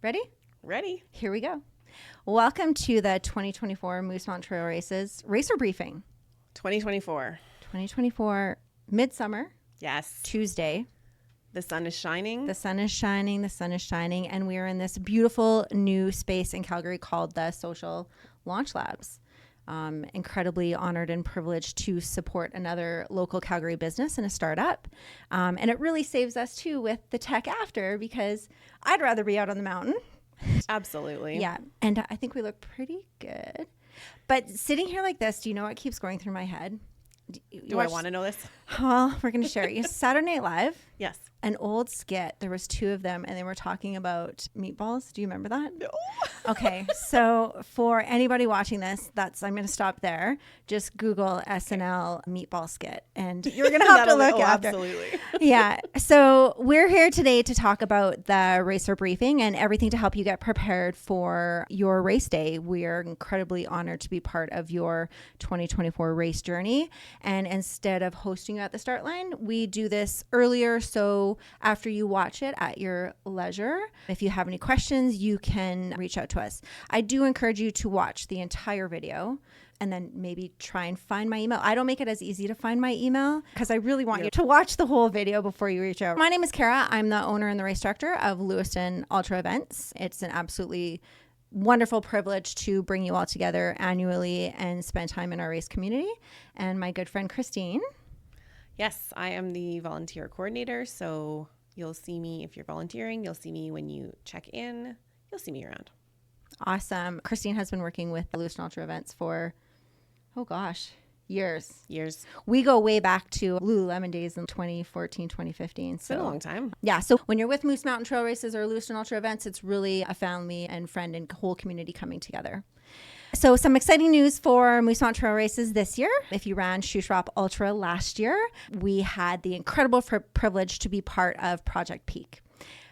Ready? Ready. Here we go. Welcome to the 2024 Moose Mountain Trail Races Racer Briefing. 2024. 2024 Midsummer, Yes. Tuesday. The sun is shining. The sun is shining, and we are in this beautiful new space in Calgary called the Social Launch Labs. Incredibly honored and privileged to support another local Calgary business and a startup. And it really saves us too with the tech after, because I'd rather be out on the mountain. Absolutely. Yeah. And I think we look pretty good. But sitting here like this, do you know what keeps going through my head? Do I want to know this? Well, we're going to share it. Saturday Night Live. Yes. An old skit. There was two of them, and they were talking about meatballs. Do you remember that? No. Okay, so for anybody watching this, I'm going to stop there. Just Google SNL meatball skit, and you're going to have to look after. Absolutely. Yeah. So we're here today to talk about the racer briefing and everything to help you get prepared for your race day. We are incredibly honored to be part of your 2024 race journey. And instead of hosting you at the start line, we do this earlier. So after you watch it at your leisure, if you have any questions, you can reach out to us. I do encourage you to watch the entire video and then maybe try and find my email. I don't make it as easy to find my email because I really want you to watch the whole video before you reach out. My name is Kara. I'm the owner and the race director of Lewiston Ultra Events. It's an absolutely wonderful privilege to bring you all together annually and spend time in our race community. And my good friend Christine. Yes, I am the volunteer coordinator. So you'll see me if you're volunteering. You'll see me when you check in. You'll see me around. Awesome. Christine has been working with Lewiston Ultra Events for, years. We go way back to Lululemon days in 2014, 2015. It's been a long time. Yeah. So when you're with Moose Mountain Trail Races or Lewiston Ultra Events, it's really a family and friend and whole community coming together. So some exciting news for Moose Mountain Trail Races this year. If you ran Shuswap Ultra last year, we had the incredible privilege to be part of Project Peak.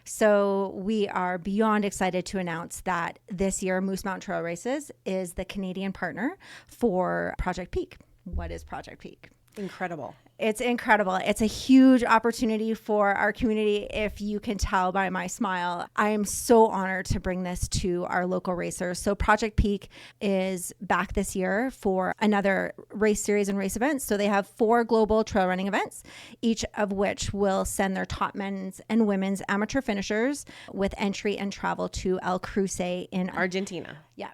So we are beyond excited to announce that this year Moose Mountain Trail Races is the Canadian partner for Project Peak. What is Project Peak? Incredible. It's incredible. It's a huge opportunity for our community. If you can tell by my smile, I am so honored to bring this to our local racers. So Project Peak is back this year for another race series and race events. So they have 4 global trail running events, each of which will send their top men's and women's amateur finishers with entry and travel to El Cruce in Argentina. Yeah.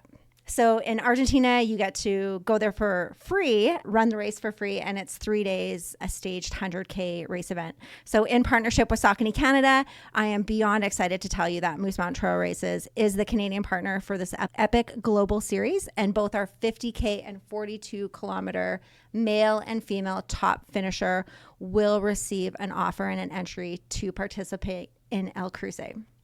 So in Argentina, you get to go there for free, run the race for free, and it's 3 days, a staged 100K race event. So in partnership with Saucony Canada, I am beyond excited to tell you that Moose Mountain Trail Races is the Canadian partner for this epic global series, and both our 50K and 42-kilometer male and female top finisher will receive an offer and an entry to participate in El Cruce.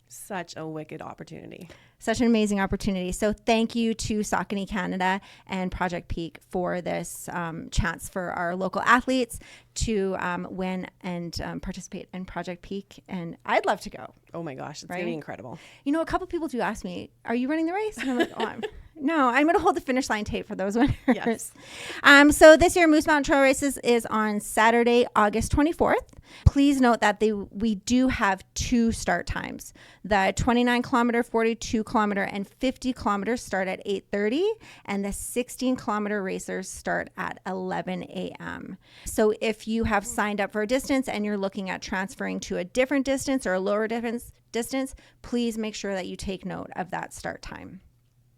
Such a wicked opportunity. Such an amazing opportunity. So thank you to Saucony Canada and Project Peak for this chance for our local athletes to win and participate in Project Peak. And I'd love to go. Oh my gosh, it's going to be incredible. You know, a couple people do ask me, are you running the race? And I'm like, no, I'm going to hold the finish line tape for those winners. Yes. So this year, Moose Mountain Trail Races is on Saturday, August 24th. Please note that we do have 2 start times. The 29-kilometer, 42-kilometer, and 50-kilometer start at 8:30, and the 16-kilometer racers start at 11 a.m. So if you have signed up for a distance and you're looking at transferring to a different distance or a lower distance, please make sure that you take note of that start time.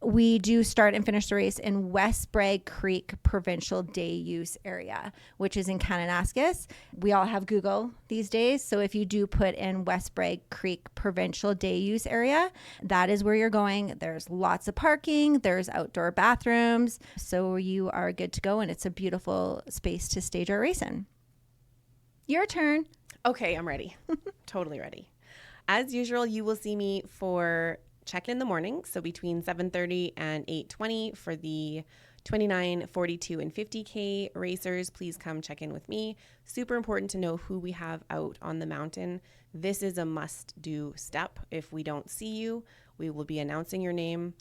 We do start and finish the race in West Bragg Creek Provincial Day Use Area, which is in Kananaskis. We all have Google these days, so if you do put in West Bragg Creek Provincial Day Use Area, that is where you're going. There's lots of parking, there's outdoor bathrooms, so you are good to go, and it's a beautiful space to stage our race in. Your turn. Okay, I'm ready. Totally ready. As usual, you will see me for check in the morning, so between 7:30 and 8:20 for the 29, 42, and 50K racers. Please come check in with me. Super important to know who we have out on the mountain. This is a must-do step. If we don't see you, we will be announcing your name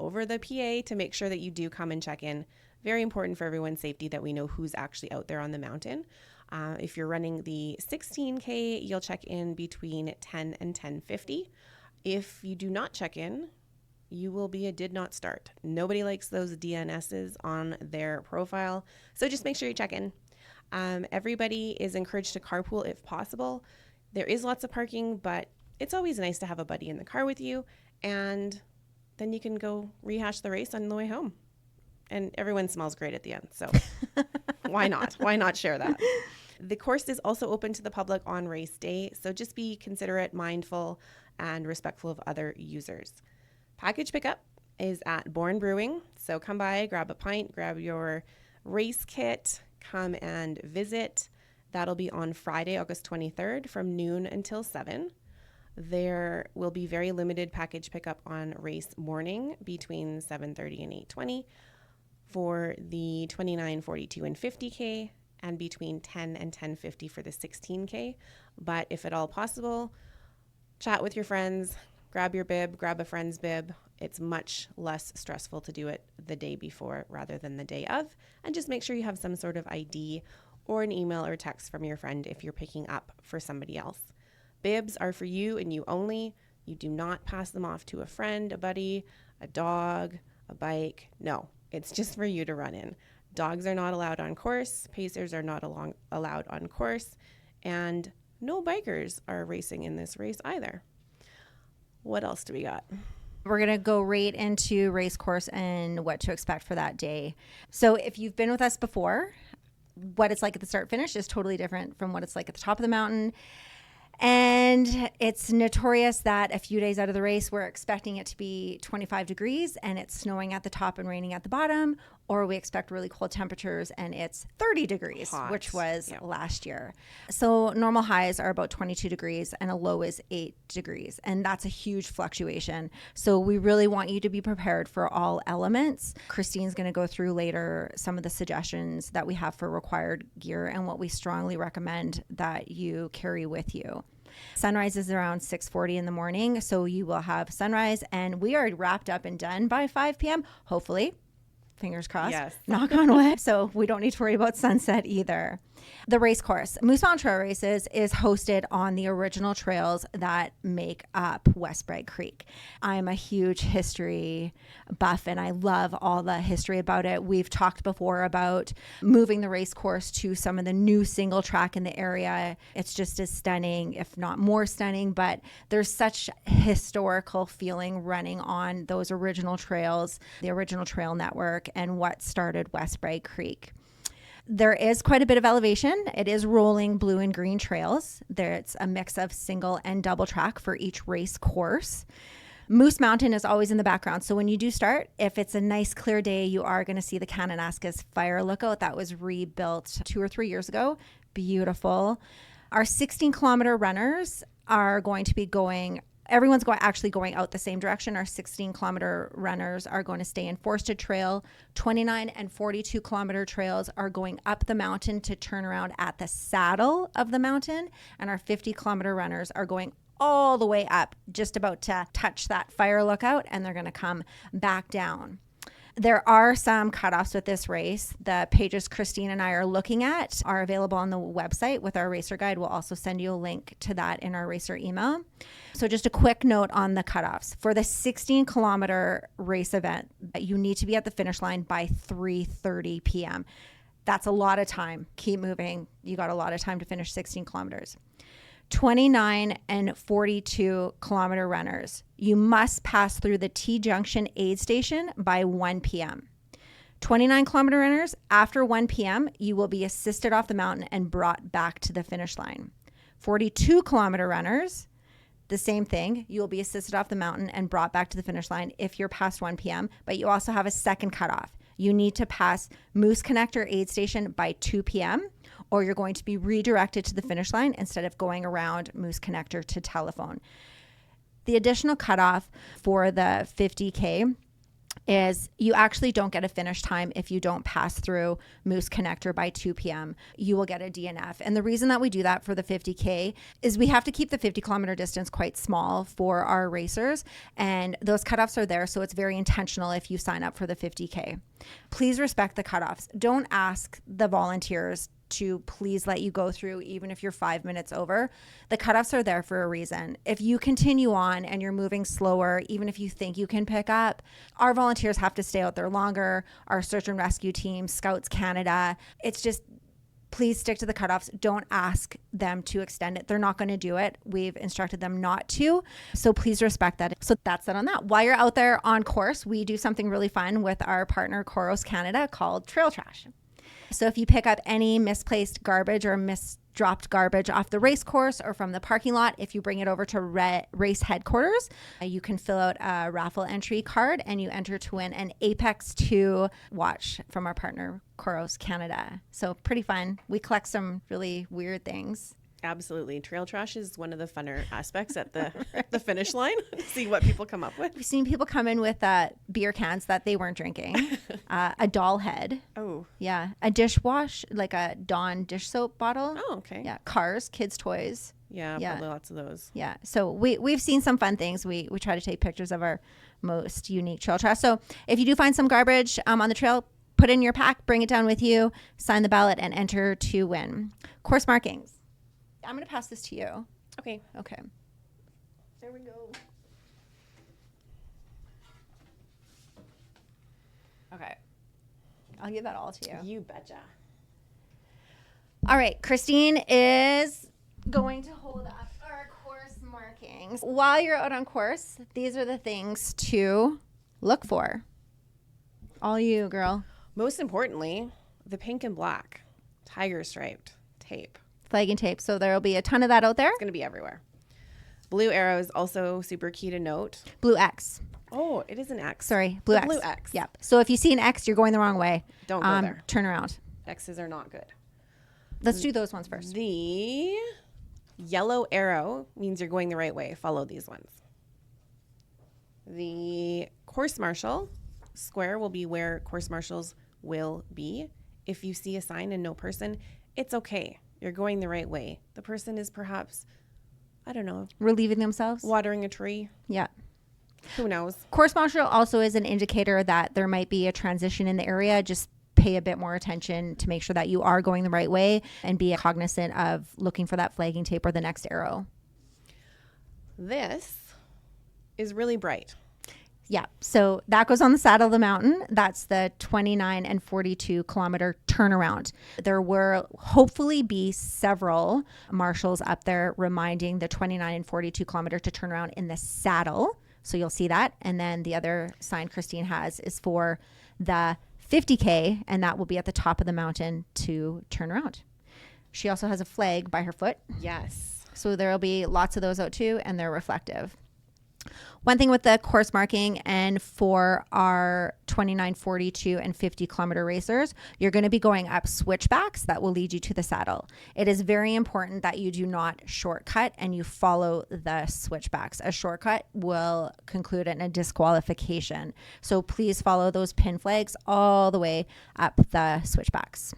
over the PA to make sure that you do come and check in. Very important for everyone's safety that we know who's actually out there on the mountain. If you're running the 16K, you'll check in between 10 and 10:50. If you do not check in, you will be a did not start. Nobody likes those DNSs on their profile. So just make sure you check in. Everybody is encouraged to carpool if possible. There is lots of parking, but it's always nice to have a buddy in the car with you. And then you can go rehash the race on the way home. And everyone smells great at the end. So why not? Why not share that? The course is also open to the public on race day. So just be considerate, mindful, and respectful of other users. Package pickup is at Bourne Brewing. So come by, grab a pint, grab your race kit, come and visit. That'll be on Friday, August 23rd from noon until 7. There will be very limited package pickup on race morning between 7:30 and 8:20 for the 29, 42, and 50K, and between 10 and 10:50 for the 16K. But if at all possible, chat with your friends, grab your bib, grab a friend's bib. It's much less stressful to do it the day before rather than the day of. And just make sure you have some sort of ID or an email or text from your friend if you're picking up for somebody else. Bibs are for you and you only. You do not pass them off to a friend, a buddy, a dog, a bike. No, it's just for you to run in. Dogs are not allowed on course. Pacers are not allowed on course. And no bikers are racing in this race either. What else do we got? We're going to go right into race course and what to expect for that day. So if you've been with us before, what it's like at the start finish is totally different from what it's like at the top of the mountain. And it's notorious that a few days out of the race, we're expecting it to be 25 degrees and it's snowing at the top and raining at the bottom, or we expect really cold temperatures and it's 30 degrees, Hot. which was last year. So normal highs are about 22 degrees and a low is 8 degrees. And that's a huge fluctuation. So we really want you to be prepared for all elements. Christine's going to go through later some of the suggestions that we have for required gear and what we strongly recommend that you carry with you. Sunrise is around 6:40 in the morning, so you will have sunrise, and we are wrapped up and done by 5 p.m. Hopefully, fingers crossed. Yes. Knock on wood. So we don't need to worry about sunset either. The race course, Moose Mountain Trail Races, is hosted on the original trails that make up West Bragg Creek. I'm a huge history buff and I love all the history about it. We've talked before about moving the race course to some of the new single track in the area. It's just as stunning, if not more stunning, but there's such historical feeling running on those original trails, the original trail network, and what started West Bragg Creek. There is quite a bit of elevation. It is rolling blue and green trails. There's a mix of single and double track for each race course. Moose Mountain is always in the background. So when you do start, if it's a nice clear day, you are going to see the Kananaskis Fire Lookout that was rebuilt 2 or 3 years ago. Beautiful. Our 16-kilometer runners are going to be going everyone's actually going out the same direction. Our 16-kilometer runners are going to stay in Forested Trail. 29 and 42-kilometer trails are going up the mountain to turn around at the saddle of the mountain. And our 50-kilometer runners are going all the way up, just about to touch that fire lookout, and they're going to come back down. There are some cutoffs with this race. The pages Christine and I are looking at are available on the website with our racer guide. We'll also send you a link to that in our racer email. So just a quick note on the cutoffs. For the 16-kilometer race event, you need to be at the finish line by 3:30 p.m. That's a lot of time. Keep moving. You got a lot of time to finish 16 kilometers. 29 and 42 kilometer runners, you must pass through the T-Junction aid station by 1 p.m. 29 kilometer runners, after 1 p.m., you will be assisted off the mountain and brought back to the finish line. 42 kilometer runners, the same thing. You will be assisted off the mountain and brought back to the finish line if you're past 1 p.m., but you also have a second cutoff. You need to pass Moose Connector aid station by 2 p.m., or you're going to be redirected to the finish line instead of going around Moose Connector to Telephone. The additional cutoff for the 50K is you actually don't get a finish time if you don't pass through Moose Connector by 2 p.m. You will get a DNF. And the reason that we do that for the 50K is we have to keep the 50-kilometer distance quite small for our racers. And those cutoffs are there, so it's very intentional if you sign up for the 50K. Please respect the cutoffs. Don't ask the volunteers to please let you go through even if you're 5 minutes over. The cutoffs are there for a reason. If you continue on and you're moving slower, even if you think you can pick up, our volunteers have to stay out there longer. Our search and rescue team, Scouts Canada, it's just, please stick to the cutoffs. Don't ask them to extend it. They're not going to do it. We've instructed them not to. So please respect that. So that's it on that. While you're out there on course, we do something really fun with our partner Coros Canada called Trail Trash. So if you pick up any misplaced garbage or dropped garbage off the race course or from the parking lot, if you bring it over to race headquarters, you can fill out a raffle entry card and you enter to win an Apex 2 watch from our partner Coros Canada. So pretty fun. We collect some really weird things. Absolutely. Trail trash is one of the funner aspects at the finish line. See what people come up with. We've seen people come in with beer cans that they weren't drinking, a doll head. Oh. Yeah. A dishwash, like a Dawn dish soap bottle. Oh, okay. Yeah. Cars, kids' toys. Yeah, Yeah. lots of those. Yeah. So we've seen some fun things. We try to take pictures of our most unique trail trash. So if you do find some garbage on the trail, put it in your pack, bring it down with you, sign the ballot, and enter to win. Course markings. I'm going to pass this to you. Okay. Okay. There we go. Okay. I'll give that all to you. You betcha. All right. Christine is going to hold up our course markings. While you're out on course, these are the things to look for. All you, girl. Most importantly, the pink and black tiger striped tape. Flag and tape. So there will be a ton of that out there. It's going to be everywhere. Blue arrow is also super key to note. Blue X. Oh, it is an X. Sorry, blue The X. blue X. Yep. So if you see an X, you're going the wrong way. Don't go there. Turn around. X's are not good. Let's do those ones first. The yellow arrow means you're going the right way. Follow these ones. The course marshal square will be where course marshals will be. If you see a sign and no person, it's okay. You're going the right way. The person is perhaps, I don't know, Relieving themselves. watering a tree. Yeah. Who knows? Course marshal also is an indicator that there might be a transition in the area. Just pay a bit more attention to make sure that you are going the right way and be cognizant of looking for that flagging tape or the next arrow. This is really bright. Yeah. So that goes on the saddle of the mountain. That's the 29 and 42 kilometer turnaround. There will hopefully be several marshals up there reminding the 29 and 42 kilometer to turn around in the saddle. So you'll see that. And then the other sign Christine has is for the 50K, and that will be at the top of the mountain to turn around. She also has a flag by her foot. Yes. So there will be lots of those out too, and they're reflective. One thing with the course marking and for our 29, 42, and 50 kilometer racers, you're going to be going up switchbacks that will lead you to the saddle. It is very important that you do not shortcut and you follow the switchbacks. A shortcut will conclude in a disqualification. So please follow those pin flags all the way up the switchbacks.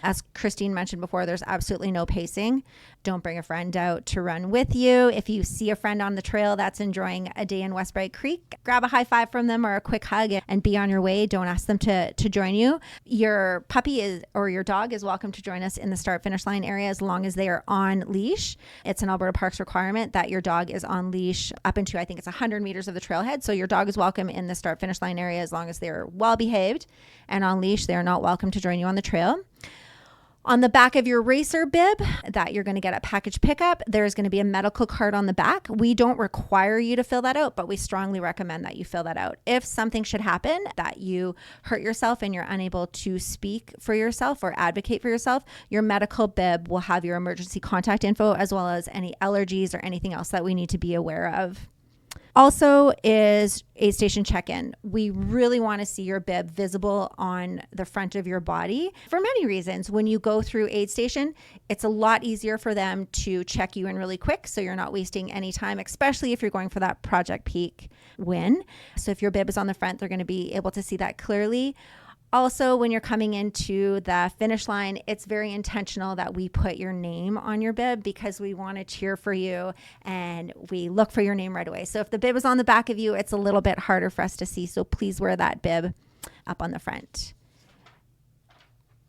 As Christine mentioned before, there's absolutely no pacing. Don't bring a friend out to run with you. If you see a friend on the trail that's enjoying a day in West Bright Creek, grab a high five from them or a quick hug and be on your way. Don't ask them to join you. Your puppy is or your dog is welcome to join us in the start finish line area as long as they are on leash. It's an Alberta Parks requirement that your dog is on leash up into, I think it's 100 meters of the trailhead. So your dog is welcome in the start finish line area as long as they're well behaved and on leash. They're not welcome to join you on the trail. On the back of your racer bib that you're going to get at package pickup, there's going to be a medical card on the back. We don't require you to fill that out, but we strongly recommend that you fill that out. If something should happen, that you hurt yourself and you're unable to speak for yourself or advocate for yourself, your medical bib will have your emergency contact info as well as any allergies or anything else that we need to be aware of. Also is aid station check-in. We really want to see your bib visible on the front of your body for many reasons. When you go through aid station, it's a lot easier for them to check you in really quick so you're not wasting any time, especially if you're going for that Project Peak win. So if your bib is on the front, they're going to be able to see that clearly. Also, when you're coming into the finish line, it's very intentional that we put your name on your bib because we want to cheer for you and we look for your name right away. So if the bib is on the back of you, it's a little bit harder for us to see. So please wear that bib up on the front.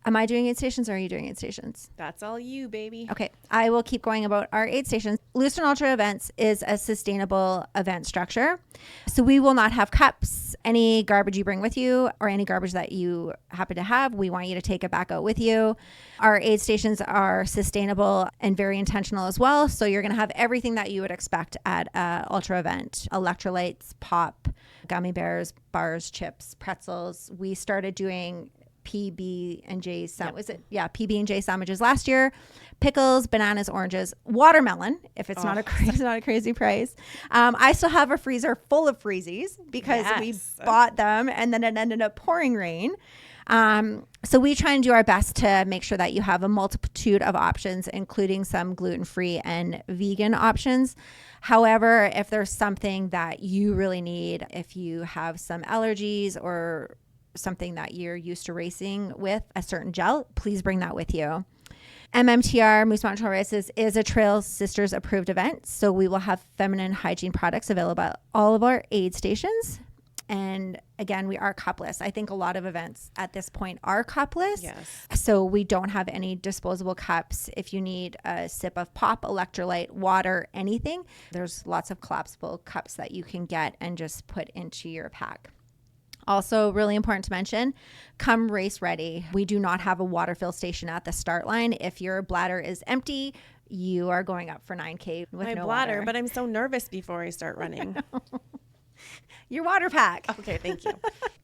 Am I doing aid stations or are you doing aid stations? That's all you, baby. Okay, I will keep going about our aid stations. Lucerne Ultra Events is a sustainable event structure. So we will not have cups. Any garbage you bring with you or any garbage that you happen to have, we want you to take it back out with you. Our aid stations are sustainable and very intentional as well. So you're going to have everything that you would expect at an ultra event. Electrolytes, pop, gummy bears, bars, chips, pretzels. We started doing PB&J PB&J sandwiches last year. Pickles, bananas, oranges, watermelon. If it's not a crazy price. I still have a freezer full of freezies because we bought them and then it ended up pouring rain. So we try and do our best to make sure that you have a multitude of options, including some gluten-free and vegan options. However, if there's something that you really need, if you have some allergies or something that you're used to racing with, a certain gel, please bring that with you. MMTR Moose Mountain Trail Races is a Trail Sisters approved event. So we will have feminine hygiene products available at all of our aid stations. And again, we are cupless. I think a lot of events at this point are cupless. Yes. So we don't have any disposable cups. If you need a sip of pop, electrolyte, water, anything, there's lots of collapsible cups that you can get and just put into your pack. Also, really important to mention, come race ready. We do not have a water fill station at the start line. If your bladder is empty, you are going up for 9K with My no bladder, water. but I'm so nervous before I start running. Your water pack. Okay, thank you.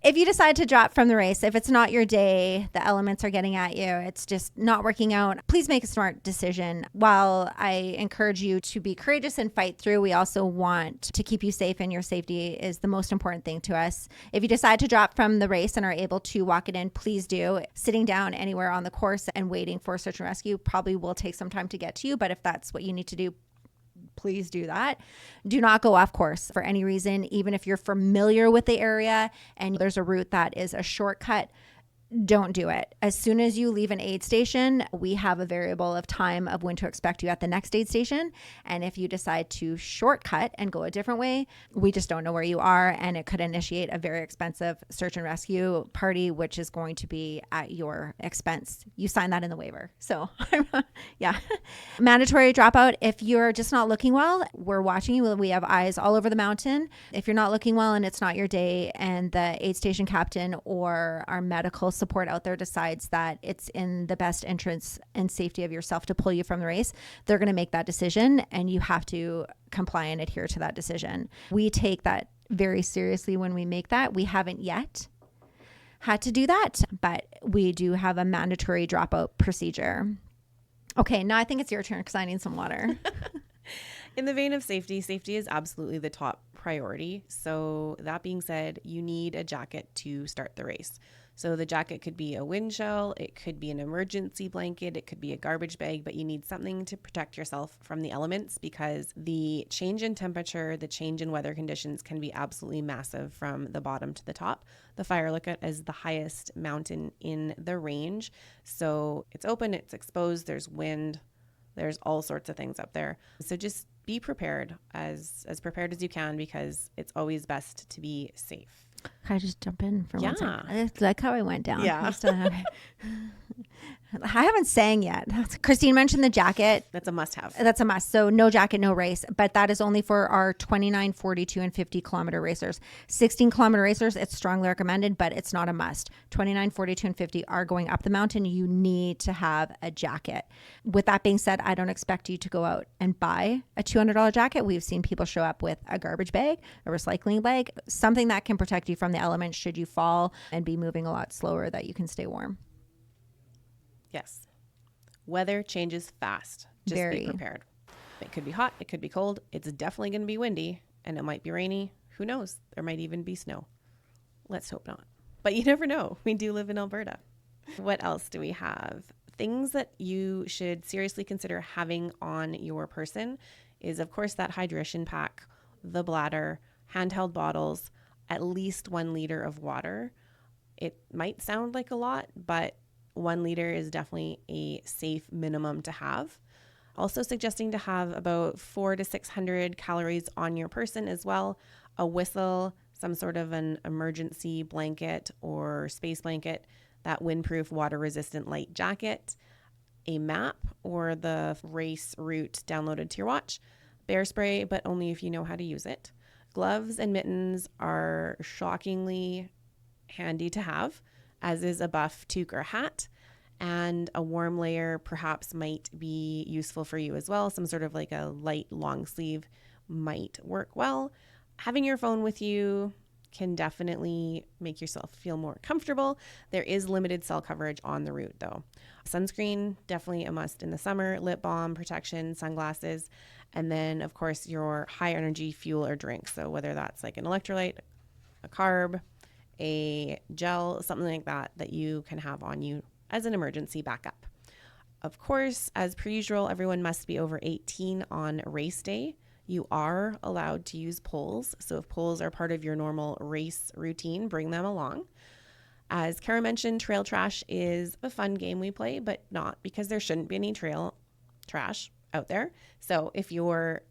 If you decide to drop from the race, if it's not your day, the elements are getting at you, it's just not working out, please make a smart decision. While I encourage you to be courageous and fight through, we also want to keep you safe, and your safety is the most important thing to us. If you decide to drop from the race and are able to walk it in, please do. Sitting down anywhere on the course and waiting for search and rescue probably will take some time to get to you, but if that's what you need to do, please do that. Do not go off course for any reason, even if you're familiar with the area and there's a route that is a shortcut. Don't do it. As soon as you leave an aid station, we have a variable of time of when to expect you at the next aid station. And if you decide to shortcut and go a different way, we just don't know where you are. And it could initiate a very expensive search and rescue party, which is going to be at your expense. You sign that in the waiver. So yeah. Mandatory dropout. If you're just not looking well, we're watching you. We have eyes all over the mountain. If you're not looking well and it's not your day and the aid station captain or our medical support out there decides that it's in the best interest and safety of yourself to pull you from the race, they're going to make that decision and you have to comply and adhere to that decision. We take that very seriously when we make that. We haven't yet had to do that, but we do have a mandatory dropout procedure. Okay, now I think it's your turn because I need some water. In the vein of safety, safety is absolutely the top priority. So that being said, you need a jacket to start the race. So the jacket could be a wind shell, it could be an emergency blanket, it could be a garbage bag, but you need something to protect yourself from the elements because the change in temperature, the change in weather conditions can be absolutely massive from the bottom to the top. The Fire Lookout is the highest mountain in the range. So it's open, it's exposed, there's wind, there's all sorts of things up there. So just be prepared, as prepared as you can, because it's always best to be safe. Can I just jump in for Yeah. 1 second? I like how I went down. Yeah. I haven't sang yet. Christine mentioned the jacket. That's a must-have. That's a must. So no jacket, no race. But that is only for our 29, 42, and 50 kilometer racers. 16 kilometer racers, it's strongly recommended, but it's not a must. 29, 42, and 50 are going up the mountain. You need to have a jacket. With that being said, I don't expect you to go out and buy a $200 jacket. We've seen people show up with a garbage bag, a recycling bag, something that can protect you from the elements should you fall and be moving a lot slower, that you can stay warm. Yes. Weather changes fast. Just Very. be prepared. It could be hot. It could be cold. It's definitely going to be windy and it might be rainy. Who knows? There might even be snow. Let's hope not. But you never know. We do live in Alberta. What else do we have? Things that you should seriously consider having on your person is, of course, that hydration pack, the bladder, handheld bottles, at least 1 liter of water. It might sound like a lot, but 1 liter is definitely a safe minimum to have. Also suggesting to have about 400 to 600 calories on your person as well. A whistle, some sort of an emergency blanket or space blanket that windproof, water-resistant light jacket, a map or the race route downloaded to your watch, bear spray, but only if you know how to use it. Gloves and mittens are shockingly handy to have, as is a buff toque or hat. And a warm layer perhaps might be useful for you as well. Some sort of like a light long sleeve might work well. Having your phone with you can definitely make yourself feel more comfortable. There is limited cell coverage on the route though. Sunscreen, definitely a must in the summer, lip balm, protection, sunglasses, and then of course your high energy fuel or drink. So whether that's like an electrolyte, a carb, a gel, something like that that you can have on you as an emergency backup. Of course, as per usual, everyone must be over 18 on race day. You are allowed to use poles. So if poles are part of your normal race routine, bring them along. As Kara mentioned, trail trash is a fun game we play, but not because there shouldn't be any trail trash out there. So if you're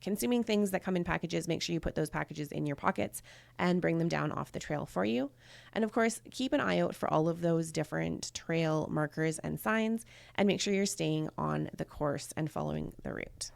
consuming things that come in packages, make sure you put those packages in your pockets and bring them down off the trail for you. And of course, keep an eye out for all of those different trail markers and signs, and make sure you're staying on the course and following the route.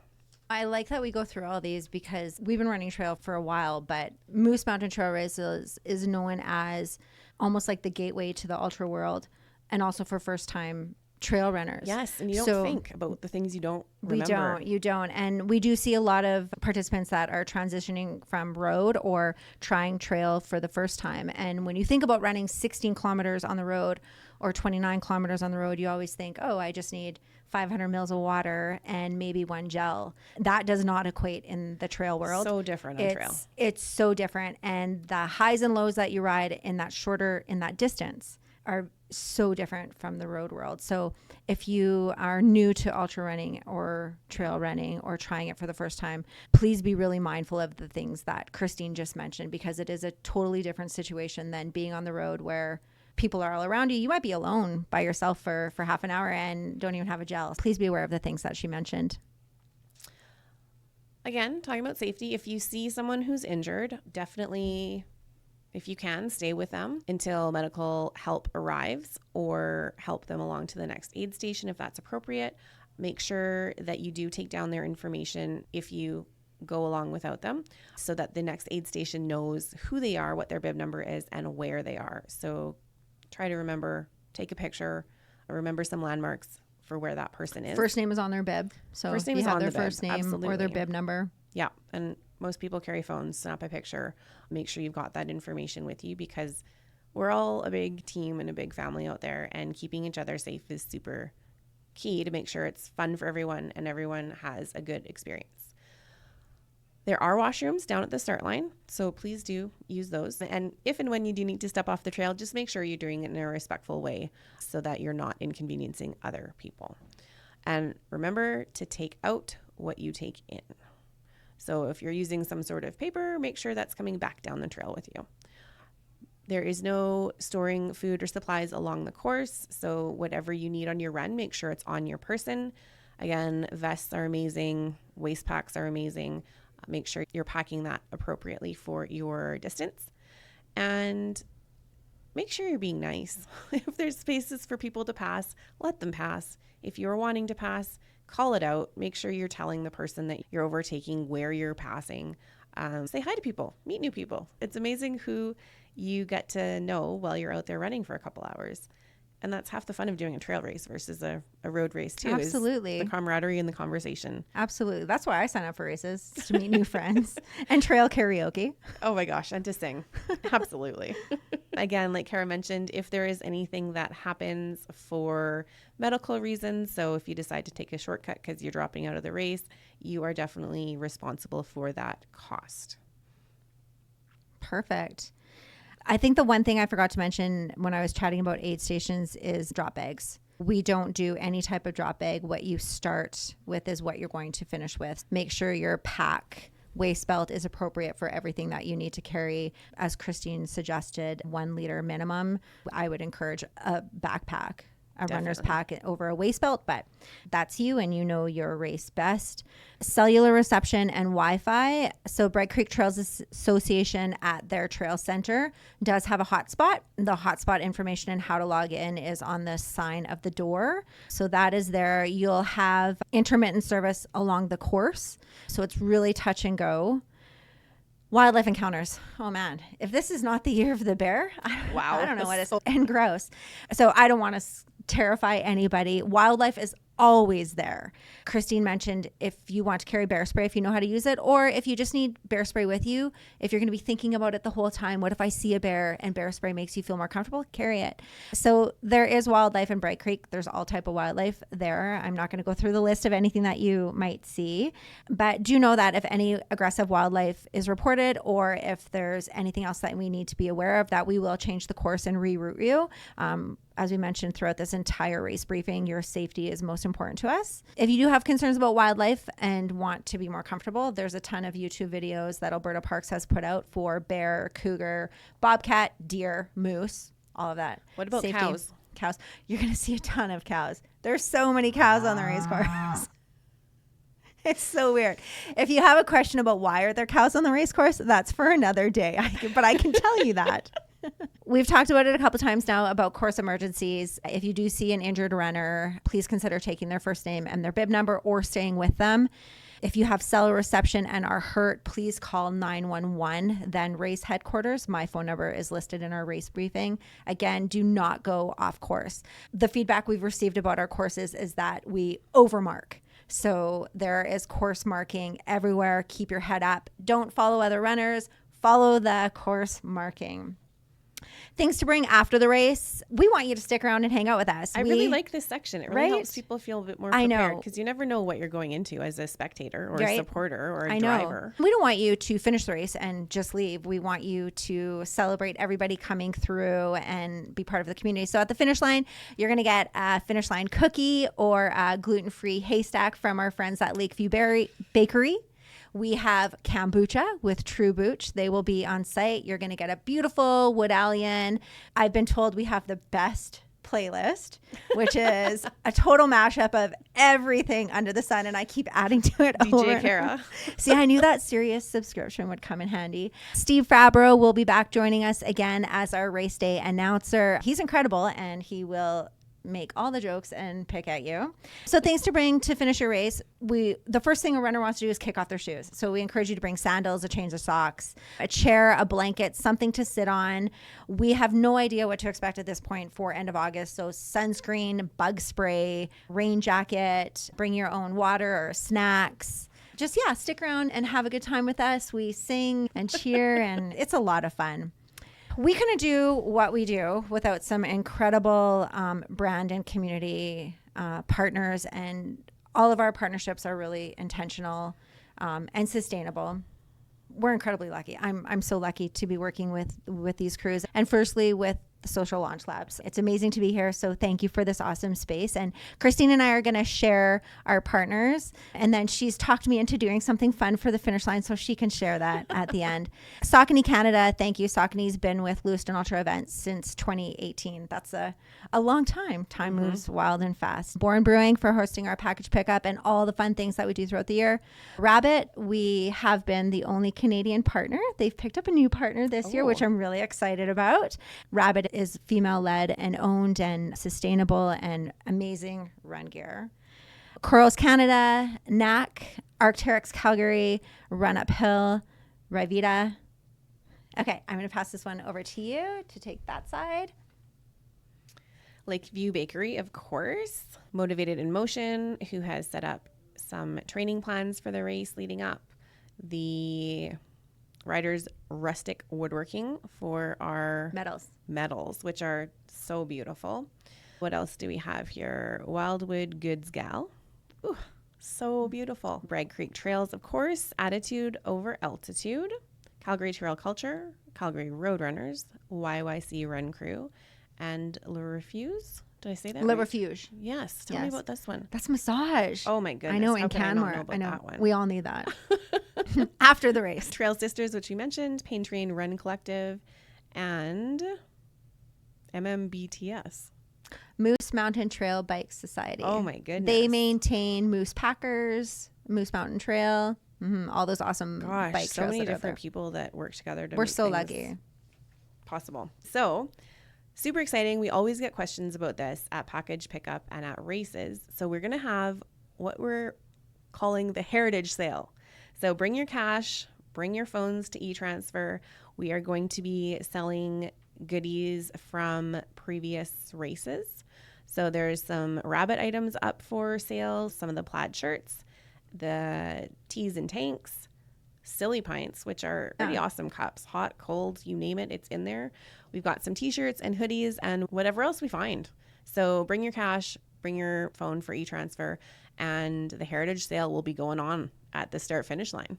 I like that we go through all these because we've been running trail for a while, but Moose Mountain Trail Races is known as almost like the gateway to the ultra world, and also for first time trail runners. Yes, and you don't think about the things you don't remember. You don't. And we do see a lot of participants that are transitioning from road or trying trail for the first time. And when you think about running 16 kilometers on the road or 29 kilometers on the road, you always think, oh, I just need 500 mils of water and maybe one gel. That does not equate in the trail world. So different on trail. It's so different. And the highs and lows that you ride in that distance are so different from the road world. So if you are new to ultra running or trail running or trying it for the first time, please be really mindful of the things that Christine just mentioned, because it is a totally different situation than being on the road where people are all around you. You might be alone by yourself for half an hour and don't even have a gel. Please be aware of the things that she mentioned. Again, talking about safety, if you see someone who's injured, definitely, if you can, stay with them until medical help arrives, or help them along to the next aid station if that's appropriate. Make sure that you do take down their information if you go along without them, so that the next aid station knows who they are, what their bib number is, and where they are. So try to remember, take a picture, or remember some landmarks for where that person is. First name is on their bib. So first name you is have on their the first bib. name Absolutely. or their bib number. Yeah. And most people carry phones, snap a picture, make sure you've got that information with you, because we're all a big team and a big family out there, and keeping each other safe is super key to make sure it's fun for everyone and everyone has a good experience. There are washrooms down at the start line, so please do use those. And if and when you do need to step off the trail, just make sure you're doing it in a respectful way so that you're not inconveniencing other people. And remember to take out what you take in. So if you're using some sort of paper, make sure that's coming back down the trail with you. There is no storing food or supplies along the course, so whatever you need on your run, make sure it's on your person. Again, vests are amazing, waist packs are amazing. Make sure you're packing that appropriately for your distance, and make sure you're being nice. If there's spaces for people to pass, let them pass. If you're wanting to pass, call it out. Make sure you're telling the person that you're overtaking where you're passing. Say hi to people, meet new people. It's amazing who you get to know while you're out there running for a couple hours. And that's half the fun of doing a trail race versus a road race too. Absolutely. Is the camaraderie and the conversation. Absolutely. That's why I sign up for races, to meet new friends and trail karaoke. Oh my gosh, and to sing. Absolutely. Again, like Kara mentioned, if there is anything that happens for medical reasons, so if you decide to take a shortcut because you're dropping out of the race, you are definitely responsible for that cost. Perfect. I think the one thing I forgot to mention when I was chatting about aid stations is drop bags. We don't do any type of drop bag. What you start with is what you're going to finish with. Make sure your pack waist belt is appropriate for everything that you need to carry. As Christine suggested, 1 liter minimum. I would encourage a backpack a runner's Definitely. pack over a waist belt, but that's you and you know your race best. Cellular reception and Wi-Fi. So Bright Creek Trails Association at their trail center does have a hotspot. The hotspot information and how to log in is on the sign of the door. So that is there. You'll have intermittent service along the course. So it's really touch and go. Wildlife encounters. Oh man, if this is not the year of the bear, Wow. I don't know what is. And gross. So I don't want to terrify anybody. Wildlife is always there. Christine mentioned if you want to carry bear spray, if you know how to use it, or if you just need bear spray with you, if you're going to be thinking about it the whole time, what if I see a bear and bear spray makes you feel more comfortable? Carry it. So there is wildlife in Bright Creek. There's all type of wildlife there. I'm not going to go through the list of anything that you might see, but do know that if any aggressive wildlife is reported or if there's anything else that we need to be aware of, that we will change the course and reroute you. As we mentioned throughout this entire race briefing, your safety is most important to us. If you do have concerns about wildlife and want to be more comfortable, there's a ton of YouTube videos that Alberta Parks has put out for bear, cougar, bobcat, deer, moose, all of that. What about Safety. cows? Cows. You're going to see a ton of cows. There's so many cows on the race course. It's so weird. If you have a question about why are there cows on the race course, that's for another day. But I can tell you that. We've talked about it a couple times now about course emergencies. If you do see an injured runner, please consider taking their first name and their bib number or staying with them. If you have cellular reception and are hurt, please call 911, then race headquarters. My phone number is listed in our race briefing. Again, do not go off course. The feedback we've received about our courses is that we overmark. So there is course marking everywhere. Keep your head up. Don't follow other runners. Follow the course marking. Things to bring after the race. We want you to stick around and hang out with us. I really like this section. It really Right? helps people feel a bit more I prepared know. because you never know what you're going into as a spectator or a Right? supporter or a I driver. know. We don't want you to finish the race and just leave. We want you to celebrate everybody coming through and be part of the community. So at the finish line, you're going to get a finish line cookie or a gluten-free haystack from our friends at Lakeview Bakery. We have kombucha with True Booch. They will be on site. You're going to get a beautiful wood allium. I've been told we have the best playlist, which is a total mashup of everything under the sun, and I keep adding to it. over DJ and Kara. over. See, I knew that Sirius subscription would come in handy. Steve Fabro will be back joining us again as our race day announcer. He's incredible, and he will make all the jokes and pick at you. So things to bring to finish your race. The first thing a runner wants to do is kick off their shoes. So we encourage you to bring sandals, a change of socks, a chair, a blanket, something to sit on. We have no idea what to expect at this point for end of August. So sunscreen, bug spray, rain jacket, bring your own water or snacks. Just, stick around and have a good time with us. We sing and cheer and it's a lot of fun. We couldn't do what we do without some incredible brand and community partners, and all of our partnerships are really intentional and sustainable. We're incredibly lucky. I'm so lucky to be working with these crews, and firstly with the Social Launch Labs. It's amazing to be here. So thank you for this awesome space. And Christine and I are going to share our partners. And then she's talked me into doing something fun for the finish line so she can share that at the end. Saucony Canada, thank you. Saucony's been with Lewiston Ultra Events since 2018. That's a long time. Time moves wild and fast. Born Brewing for hosting our package pickup and all the fun things that we do throughout the year. Rabbit, we have been the only Canadian partner. They've picked up a new partner this year, which I'm really excited about. Rabbit is female-led and owned and sustainable and amazing run gear. Corals Canada, NAC, Arc'teryx Calgary, Run Uphill, Rivita. Okay, I'm going to pass this one over to you to take that side. Lakeview Bakery, of course. Motivated in Motion, who has set up some training plans for the race leading up. The Riders Rustic Woodworking for our medals, which are so beautiful. What else do we have here? Wildwood Goods Gal. Ooh, so beautiful. Bragg Creek Trails, of course. Attitude over Altitude. Calgary Trail Culture. Calgary Roadrunners. YYC Run Crew. And Le Refuge. Did I say that Le right? Refuge. Yes. Tell me about this one. That's massage. Oh my goodness. I know How in could I not Canmore. know about I know. that one? We all need that. After the race. Trail Sisters, which we mentioned, Pain Train Run Collective, and MMBTS. Moose Mountain Trail Bike Society. Oh my goodness. They maintain Moose Packers, Moose Mountain Trail, all those awesome bike so trails many that are different there. people that work together to We're make so things lucky. possible. So super exciting. We always get questions about this at package pickup and at races. So we're going to have what we're calling the heritage sale. So bring your cash, bring your phones to e-transfer. We are going to be selling goodies from previous races. So there's some rabbit items up for sale, some of the plaid shirts, the tees and tanks, silly pints, which are pretty awesome cups, hot, cold, you name it, it's in there. We've got some t-shirts and hoodies and whatever else we find. So bring your cash, bring your phone for e-transfer, and the heritage sale will be going on at the start finish line.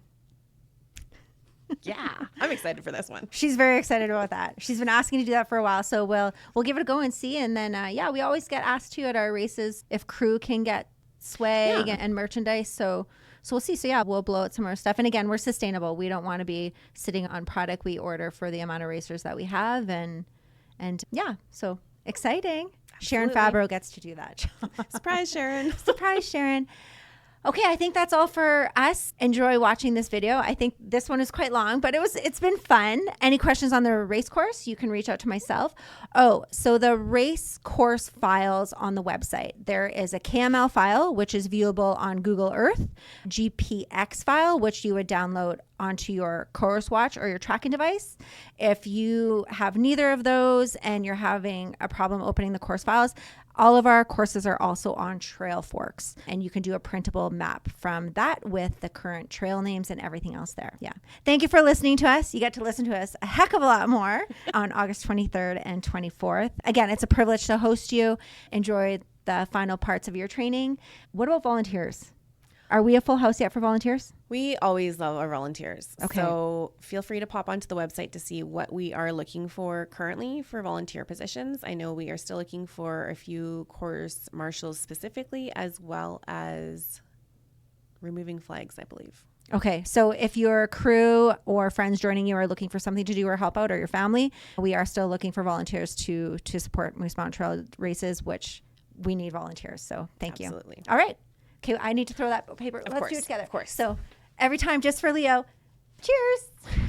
Yeah, I'm excited for this one. She's very excited about that. She's been asking to do that for a while, so we'll give it a go and see. And then we always get asked too at our races if crew can get swag and merchandise. So we'll see. So we'll blow out some more stuff. And again, we're sustainable. We don't want to be sitting on product we order for the amount of racers that we have. And so exciting. Absolutely. Sharon Fabro gets to do that. Surprise, Sharon. Surprise, Sharon. Okay, I think that's all for us. Enjoy watching this video. I think this one is quite long, but it's been fun. Any questions on the race course, you can reach out to myself. Oh, so the race course files on the website. There is a KML file, which is viewable on Google Earth, GPX file, which you would download onto your course watch or your tracking device. If you have neither of those and you're having a problem opening the course files, all of our courses are also on Trail Forks, and you can do a printable map from that with the current trail names and everything else there. Yeah. Thank you for listening to us. You get to listen to us a heck of a lot more on August 23rd and 24th. Again, it's a privilege to host you. Enjoy the final parts of your training. What about volunteers? Are we a full house yet for volunteers? We always love our volunteers. Okay. So feel free to pop onto the website to see what we are looking for currently for volunteer positions. I know we are still looking for a few course marshals specifically, as well as removing flags, I believe. Okay, so if your crew or friends joining you are looking for something to do or help out, or your family, we are still looking for volunteers to support Moose Mountain Trail races, which we need volunteers. So thank you. Absolutely. All right. Okay, I need to throw that paper. Let's do it together. Of course. So every time, just for Leo, cheers.